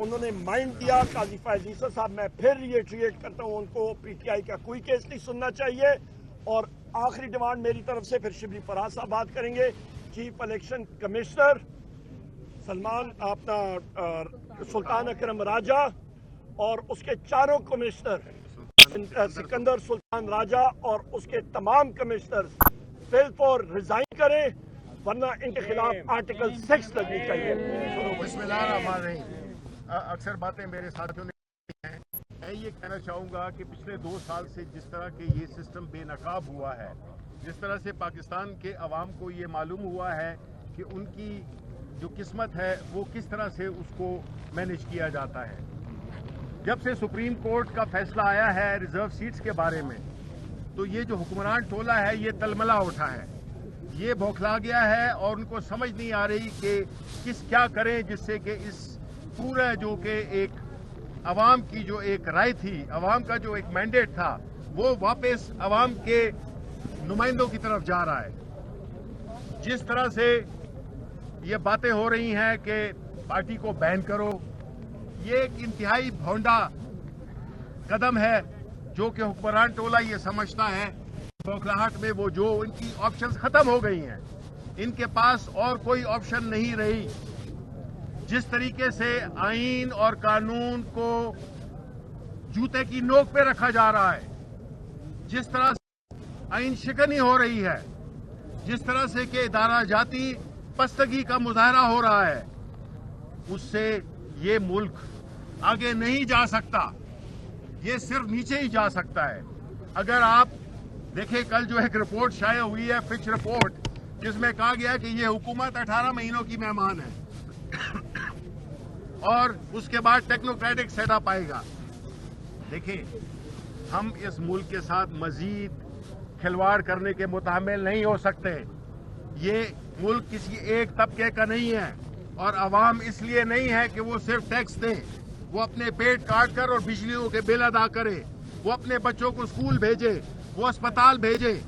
انہوں نے مائنڈ دیا قاضی فائز عیسیٰ صاحب. میں پھر ریٹریٹ کرتا ہوں ان کو پی ٹی آئی کا کوئی کیس نہیں سننا چاہیے. اور آخری ڈیمانڈ میری طرف سے پھر شبلی فراز صاحب بات کریں گے. چیف الیکشن کمشنر سلطان اکرم راجہ اور اس کے چاروں کمشنر سکندر سلطان راجہ اور اس کے تمام کمشنر فل فور ریزائن کریں ورنہ ان کے خلاف آرٹیکل 6 لگنی چاہیے. بسم اللہ الرحمن الرحیم. اکثر باتیں میرے ساتھیوں نے کی ہیں. میں یہ کہنا چاہوں گا کہ پچھلے 2 سال سے جس طرح کے یہ سسٹم بے نقاب ہوا ہے, جس طرح سے پاکستان کے عوام کو یہ معلوم ہوا ہے کہ ان کی جو قسمت ہے وہ کس طرح سے اس کو مینیج کیا جاتا ہے. جب سے سپریم کورٹ کا فیصلہ آیا ہے ریزرو سیٹس کے بارے میں, تو یہ جو حکمران ٹولہ ہے یہ تلملا اٹھا ہے, یہ بوکھلا گیا ہے اور ان کو سمجھ نہیں آ رہی کہ کیا کریں جس سے کہ اس پورا جو کہ ایک عوام کی جو ایک رائے تھی, عوام کا جو ایک مینڈیٹ تھا, وہ واپس عوام کے نمائندوں کی طرف جا رہا ہے. جس طرح سے یہ باتیں ہو رہی ہیں کہ پارٹی کو بین کرو, یہ ایک انتہائی بھونڈا قدم ہے جو کہ حکمران ٹولہ یہ سمجھتا ہے بوکھلاہٹ میں وہ جو ان کی آپشنز ختم ہو گئی ہیں, ان کے پاس اور کوئی آپشن نہیں رہی. جس طریقے سے آئین اور قانون کو جوتے کی نوک پہ رکھا جا رہا ہے, جس طرح سے آئین شکنی ہو رہی ہے, جس طرح سے کہ ادارہ جاتی پستگی کا مظاہرہ ہو رہا ہے, اس سے یہ ملک آگے نہیں جا سکتا, یہ صرف نیچے ہی جا سکتا ہے. اگر آپ دیکھیں کل جو ایک رپورٹ شائع ہوئی ہے, فچ رپورٹ, جس میں کہا گیا کہ یہ حکومت 18 مہینوں کی مہمان ہے اور اس کے بعد ٹیکنوکریٹک سیٹ اپ آئے گا. دیکھیں, ہم اس ملک کے ساتھ مزید کھلواڑ کرنے کے متحمل نہیں ہو سکتے. یہ ملک کسی ایک طبقے کا نہیں ہے, اور عوام اس لیے نہیں ہے کہ وہ صرف ٹیکس دیں, وہ اپنے پیٹ کاٹ کر اور بجلیوں کے بل ادا کرے, وہ اپنے بچوں کو اسکول بھیجے, وہ اسپتال بھیجے.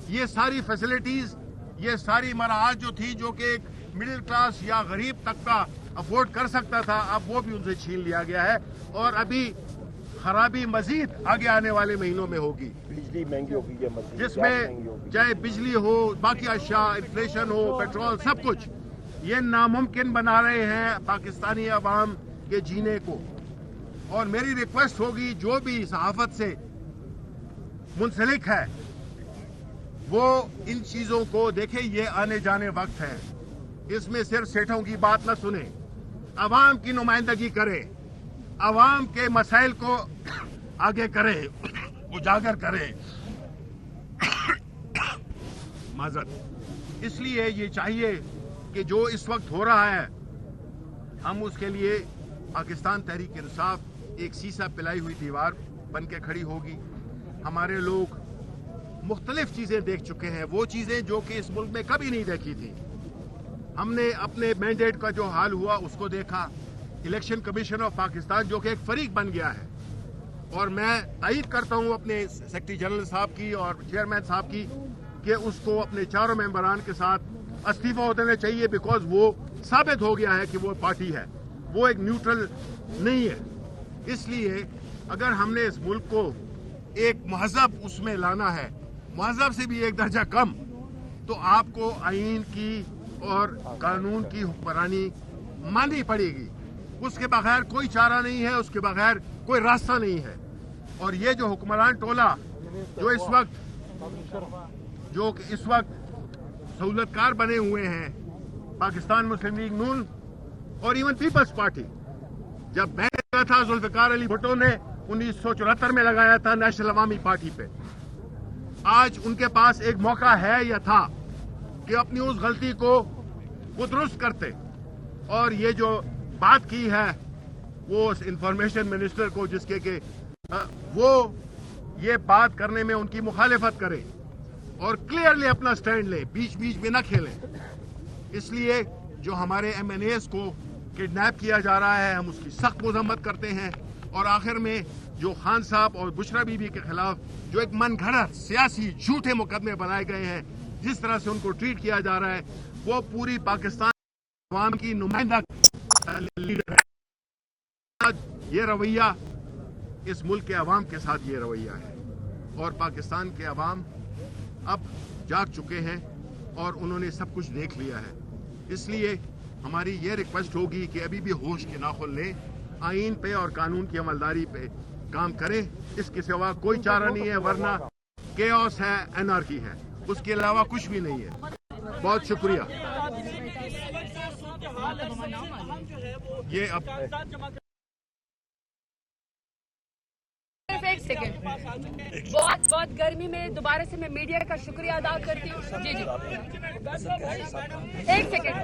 یہ ساری فیسلٹیز, یہ ساری مراحت جو تھی جو کہ ایک مڈل کلاس یا غریب طبقہ افورڈ کر سکتا تھا, اب وہ بھی ان سے چھین لیا گیا ہے, اور ابھی خرابی مزید آگے آنے والے مہینوں میں ہوگی. بجلی مہنگی ہوگی, جس میں چاہے بجلی ہو, باقی اشیاء, انفلیشن ہو, پیٹرول, سب کچھ یہ ناممکن بنا رہے ہیں پاکستانی عوام کے جینے کو. اور میری ریکویسٹ ہوگی جو بھی صحافت سے منسلک ہے وہ ان چیزوں کو دیکھیں. یہ آنے جانے وقت ہے, اس میں صرف سیٹھوں کی بات نہ سنیں, عوام کی نمائندگی کرے, عوام کے مسائل کو آگے کرے, اجاگر کرے. معذرت. اس لیے یہ چاہیے کہ جو اس وقت ہو رہا ہے, ہم اس کے لیے پاکستان تحریک انصاف ایک سیسا پلائی ہوئی دیوار بن کے کھڑی ہوگی. ہمارے لوگ مختلف چیزیں دیکھ چکے ہیں, وہ چیزیں جو کہ اس ملک میں کبھی نہیں دیکھی تھی. ہم نے اپنے مینڈیٹ کا جو حال ہوا اس کو دیکھا. الیکشن کمیشن آف پاکستان جو کہ ایک فریق بن گیا ہے, اور میں تائید کرتا ہوں اپنے سیکرٹری جنرل صاحب کی اور چیئرمین صاحب کی کہ اس کو اپنے چاروں ممبران کے ساتھ استعفیٰ دینا چاہیے, بیکاز وہ ثابت ہو گیا ہے کہ وہ پارٹی ہے, وہ ایک نیوٹرل نہیں ہے. اس لیے اگر ہم نے اس ملک کو ایک مہذب اس میں لانا ہے, مہذب سے بھی ایک درجہ کم, تو آپ کو آئین کی اور قانون کی حکمرانی ماننی پڑے گی. اس کے بغیر کوئی چارہ نہیں ہے, اس کے بغیر کوئی راستہ نہیں ہے. اور یہ جو حکمران ٹولہ جو اس وقت سہولت کار بنے ہوئے ہیں, پاکستان مسلم لیگ نون اور ایون پیپلز پارٹی, جب میں لگا تھا ذوالفقار علی بھٹو نے 1974 میں لگایا تھا نیشنل عوامی پارٹی پہ, آج ان کے پاس ایک موقع ہے یا تھا کہ اپنی اس غلطی کو وہ درست کرتے. اور یہ جو بات کی ہے وہ اس انفارمیشن منسٹر کو, جس کے کہ وہ یہ بات کرنے میں ان کی مخالفت کرے اور کلیئرلی اپنا سٹینڈ لے, بیچ بیچ میں نہ کھیلیں. اس لیے جو ہمارے ایم این ایز کو کڈنیپ کیا جا رہا ہے, ہم اس کی سخت مذمت کرتے ہیں. اور آخر میں جو خان صاحب اور بشرا بی بی کے خلاف جو ایک من گھڑت سیاسی جھوٹے مقدمے بنائے گئے ہیں, جس طرح سے ان کو ٹریٹ کیا جا رہا ہے, وہ پوری پاکستان عوام کی نمائندہ لیڈر ہے. یہ رویہ اس ملک کے عوام کے ساتھ یہ رویہ ہے، اور پاکستان کے عوام اب جاگ چکے ہیں اور انہوں نے سب کچھ دیکھ لیا ہے. اس لیے ہماری یہ ریکویسٹ ہوگی کہ ابھی بھی ہوش کے ناخن لیں، آئین پہ اور قانون کی عملداری پہ کام کریں. اس کے سوا کوئی چارہ نہیں ہے، ورنہ کیوس ہے، انارکی ہے، اس کے علاوہ کچھ بھی نہیں ہے. بہت شکریہ. یہ اب ایک سیکنڈ، بہت گرمی میں دوبارہ سے میں میڈیا کا شکریہ ادا کرتی ہوں. جی ایک سیکنڈ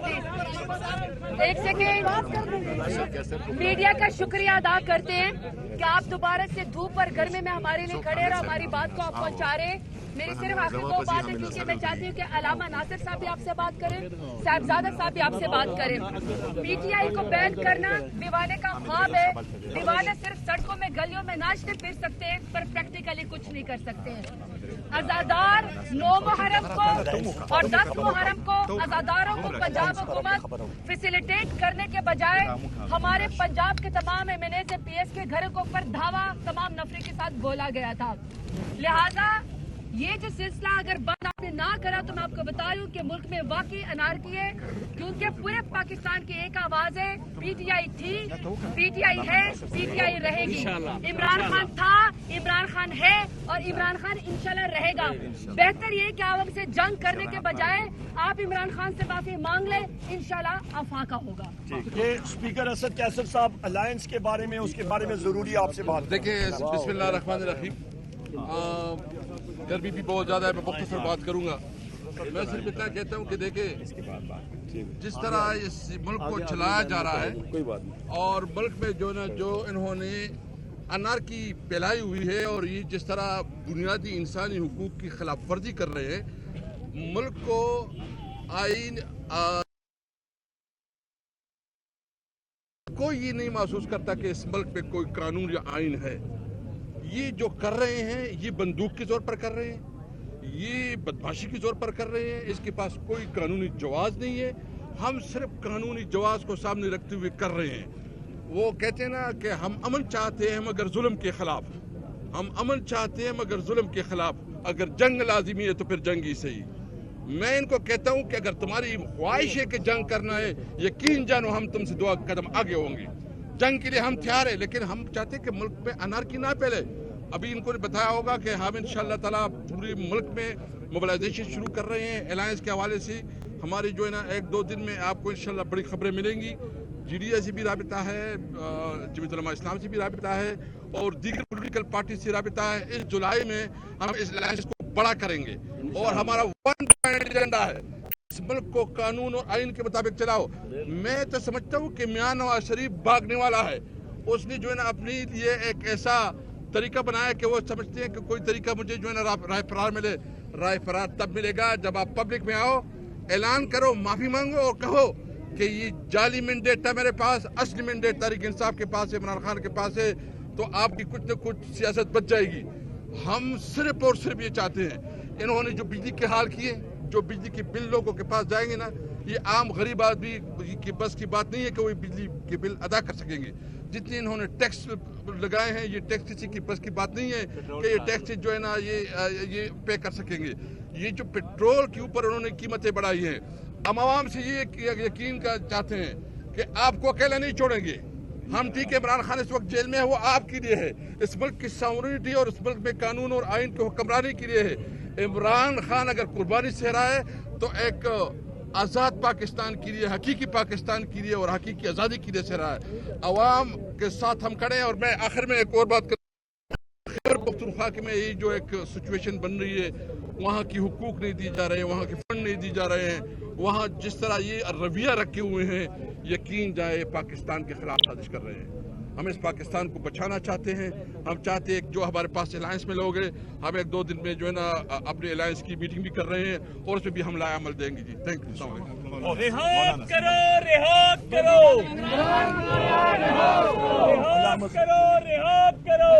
میڈیا کا شکریہ ادا کرتے ہیں کہ آپ دوبارہ سے دھوپ اور گرمی میں ہمارے لیے کھڑے اور ہماری بات کو آپ پہنچا رہے ہیں. میری صرف آپ کو دو بات ہے، کیونکہ میں چاہتی ہوں کہ علامہ ناصر صاحب بھی آپ سے بات کریں، صاحبزادہ صاحب بھی آپ سے بات کریں. پی ٹی آئی کو بین کرنا دیوانے کا خواب ہے. دیوانے صرف سڑکوں میں گلیوں میں ناچتے پھر سکتے ہیں، پر پریکٹیکلی کچھ نہیں کر سکتے ہیں. عزادار 9 محرم کو اور 10 محرم کو عزاداروں کو پنجاب حکومت فیسیلیٹیٹ کرنے کے بجائے ہمارے پنجاب کے تمام ایم این اے سے پی ایس کے گھروں کے اوپر دھاوا تمام نفری کے ساتھ بولا گیا تھا. لہذا یہ جو سلسلہ اگر بند آپ نے نہ کرا تو میں آپ کو بتا رہی ہوں کہ ملک میں واقعی انارکی ہے، کیونکہ پورے پاکستان کی ایک آواز ہے. پی ٹی آئی تھی، پی ٹی آئی ہے، پی ٹی آئی رہے گی. عمران خان تھا، عمران خان ہے اور عمران خان انشاءاللہ رہے گا. بہتر یہ کہ عوام سے جنگ کرنے کے بجائے آپ عمران خان سے معافی مانگ لیں، انشاءاللہ افاقہ ہوگا. یہ اسپیکر اسد کیسر صاحب الائنس کے بارے میں، اس کے بارے میں ضروری آپ سے بات. دیکھیں، بسم اللہ الرحمن الرحیم. گرمی بھی بہت زیادہ ہے، میں مختصر بات کروں گا. میں صرف اتنا کہتا ہوں کہ دیکھیں جس طرح اس ملک کو چلایا جا رہا ہے اور ملک میں جو انہوں نے انارکی پھیلائی ہوئی ہے اور یہ جس طرح بنیادی انسانی حقوق کی خلاف ورزی کر رہے ہیں، ملک کو آئین کوئی یہ نہیں محسوس کرتا کہ اس ملک میں کوئی قانون یا آئین ہے. یہ جو کر رہے ہیں یہ بندوق کے زور پر کر رہے ہیں، یہ بدماشی کے زور پر کر رہے ہیں. اس کے پاس کوئی قانونی جواز نہیں ہے. ہم صرف قانونی جواز کو سامنے رکھتے ہوئے کر رہے ہیں. وہ کہتے ہیں نا کہ ہم امن چاہتے ہیں مگر ظلم کے خلاف. ہم امن چاہتے ہیں مگر ظلم کے خلاف. اگر جنگ لازمی ہے تو پھر جنگ ہی صحیح. میں ان کو کہتا ہوں کہ اگر تمہاری خواہش ہے کہ جنگ کرنا ہے، یقین جانو ہم تم سے 2 قدم آگے ہوں گے. جنگ کے لیے ہم تیار ہیں، لیکن ہم چاہتے ہیں کہ ملک میں انارکی نہ پھیلے. ابھی ان کو بتایا ہوگا کہ ہم انشاءاللہ تعالیٰ پورے ملک میں موبلائزیشن شروع کر رہے ہیں. الائنس کے حوالے سے ہماری جو ہے نا 1-2 دن میں آپ کو انشاءاللہ بڑی خبریں ملیں گی. جی ڈی اے سے بھی رابطہ ہے، جمعیت علماء اسلام سے بھی رابطہ ہے اور دیگر پولیٹیکل پارٹی سے رابطہ ہے. اس جولائی میں ہم اس الائنس کو بڑا کریں گے اور ہمارا 1 پوائنٹ ایجنڈا ہے، اس ملک کو قانون اور آئین کے مطابق چلاؤ. میں تو سمجھتا ہوں کہ میاں نواز شریف بھاگنے والا ہے. اس نے جو ہے نا اپنے لیے ایک ایسا طریقہ بنایا کہ وہ سمجھتے ہیں کہ کوئی طریقہ مجھے جو ہے نا رائے فرار ملے. رائے فرار تب ملے گا جب آپ پبلک میں آؤ، اعلان کرو، معافی مانگو اور کہو کہ یہ جعلی مینڈیٹ تھا میرے پاس، اصلی مینڈیٹ تحریک انصاف کے پاس ہے، عمران خان کے پاس ہے، تو آپ کی کچھ نہ کچھ سیاست بچ جائے گی. ہم صرف اور صرف یہ چاہتے ہیں، انہوں نے جو بجلی کے حال کیے، جو بجلی کے بل لوگوں کے پاس جائیں گے نا، یہ عام غریب آدمی کی بس کی بات نہیں ہے کہ وہ بجلی کے بل ادا کر سکیں گے. جتنے انہوں نے ٹیکس لگائے ہیں، یہ ٹیکس کسی کی بس کی بات نہیں ہے کہ یہ ٹیکس جو ہے نا یہ پے کر سکیں گے. یہ جو پیٹرول کے اوپر انہوں نے قیمتیں بڑھائی ہیں، ہم عوام سے یہ یقین چاہتے ہیں کہ آپ کو اکیلا نہیں چھوڑیں گے. ہم ٹھیک ہے، عمران خان اس وقت جیل میں ہے، وہ آپ کے لیے ہے، اس ملک کی ساورنٹی اور اس ملک میں قانون اور آئین کی حکمرانی کے لیے ہے. عمران خان اگر قربانی سے رہا ہے تو ایک آزاد پاکستان کے لیے، حقیقی پاکستان کے لیے اور حقیقی آزادی کے لیے سے رہا ہے. عوام کے ساتھ ہم کھڑے ہیں. اور میں آخر میں ایک اور بات کروں، خیبر پختونخوا میں یہ جو ایک سچویشن بن رہی ہے، وہاں کی حقوق نہیں دی جا رہے ہیں، وہاں کے فنڈ نہیں دی جا رہے ہیں، وہاں جس طرح یہ رویہ رکھے ہوئے ہیں، یقین جائے پاکستان کے خلاف سازش کر رہے ہیں. ہم اس پاکستان کو بچانا چاہتے ہیں. ہم چاہتے ہیں جو ہمارے پاس الائنس میں لوگ ہیں، ہم 1-2 دن میں جو ہے نا اپنے الائنس کی میٹنگ بھی کر رہے ہیں اور اس میں بھی ہم لائے عمل دیں گے. جی تھینک یو. السلام علیکم. رہا کرو، رہا کرو، رہا کرو،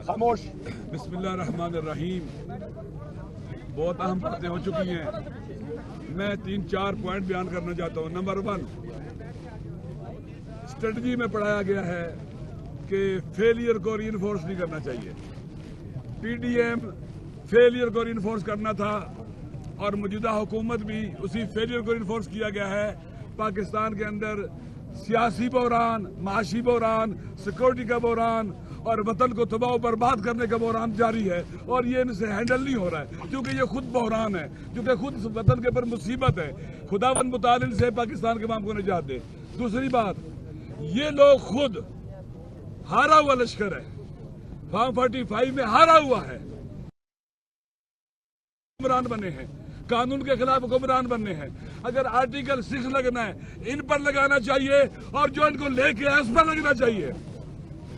خاموش. بسم اللہ الرحمن الرحیم. بہت اہم باتیں ہو چکی ہیں. میں 3-4 پوائنٹ بیان کرنا چاہتا ہوں. نمبر 1، اسٹریٹجی میں پڑھایا گیا ہے کہ فیلئر کو ری انفورس نہیں کرنا چاہیے. پی ڈی ایم فیلئر کو ری انفورس کرنا تھا اور موجودہ حکومت بھی اسی فیلئر کو ری انفورس کیا گیا ہے. پاکستان کے اندر سیاسی بحران، معاشی بحران، سیکورٹی کا بحران اور وطن کو تباہ و برباد کرنے کا بحران جاری ہے، اور یہ ان سے ہینڈل نہیں ہو رہا ہے کیونکہ یہ خود بحران ہے، کیونکہ خود وطن کے پر مصیبت ہے. خداوند متعال سے پاکستان کے عوام کو نجات دے. دوسری بات، یہ لوگ خود ہارا ہوا لشکر ہے، فارم 45 میں ہارا ہوا ہے، حکمران بنے ہیں، قانون کے خلاف حکمران بننے ہیں. اگر آرٹیکل 6 لگنا ہے ان پر لگانا چاہیے، اور جو ان کو لے کے ہے اس پر لگنا چاہیے.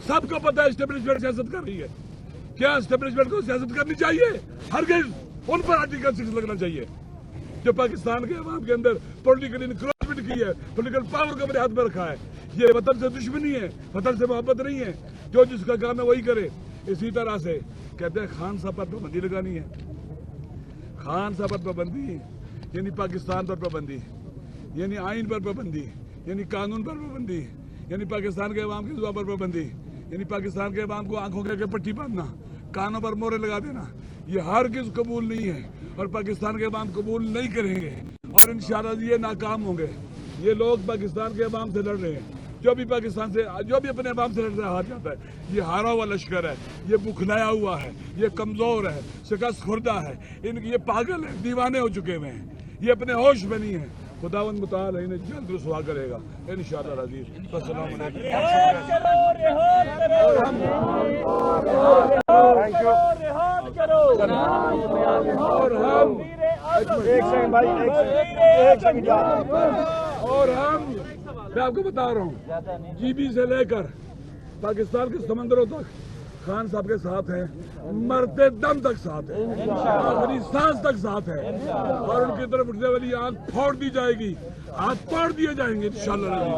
سب کو پتہ ہے اسٹیبلشمنٹ سیاست کر رہی ہے. کیا اسٹیبلشمنٹ کو سیاست کرنی چاہیے؟ ہرگز. ان پر آرٹیکل 6 لگنا چاہیے. جو پاکستان کے عوام کے اندر پولیٹیکل انکروچمنٹ کی ہے، پولیٹیکل پاور کو اپنے ہاتھ میں رکھا ہے، یہ وطن سے دشمنی ہے، وطن سے محبت نہیں ہے. جو جس کا کام ہے وہی کرے. اسی طرح سے کہتے ہیں خان صاحب پر پابندی لگانی ہے. خان صاحب پر پابندی یعنی پاکستان پر پابندی، یعنی آئین پر پابندی، یعنی قانون پر پابندی، یعنی پاکستان کے عوام کی دعا پر پابندی، یعنی پاکستان کے عوام کو آنکھوں کے پٹی باندھنا، کانوں پر مورے لگا دینا. یہ ہرگز قبول نہیں ہے اور پاکستان کے عوام قبول نہیں کریں گے، اور انشاءاللہ یہ ناکام ہوں گے. یہ لوگ پاکستان کے عوام سے لڑ رہے ہیں. جو بھی اپنے عوام سے لڑ رہا ہے ہار جاتا ہے. یہ ہارا ہوا لشکر ہے، یہ بکھلایا ہوا ہے، یہ کمزور ہے، شکست خوردہ ہے، یہ پاگل ہے، دیوانے ہو چکے ہوئے ہیں، یہ اپنے ہوش میں نہیں ہے. خداوند متعال انہیں جلد رسوا کرے گا انشاءاللہ العزیز. السلام علیکم. اور ہم میں آپ کو بتا رہا ہوں، جی بی سے لے کر پاکستان کے سمندروں تک خان صاحب کے ساتھ ہیں، مرتے دم تک ساتھ ہیں، آخری سانس تک ساتھ ہیں، اور ان کی طرف اٹھنے والی آنکھ پھوڑ دی جائے گی، ہاتھ توڑ دیے جائیں گے انشاءاللہ.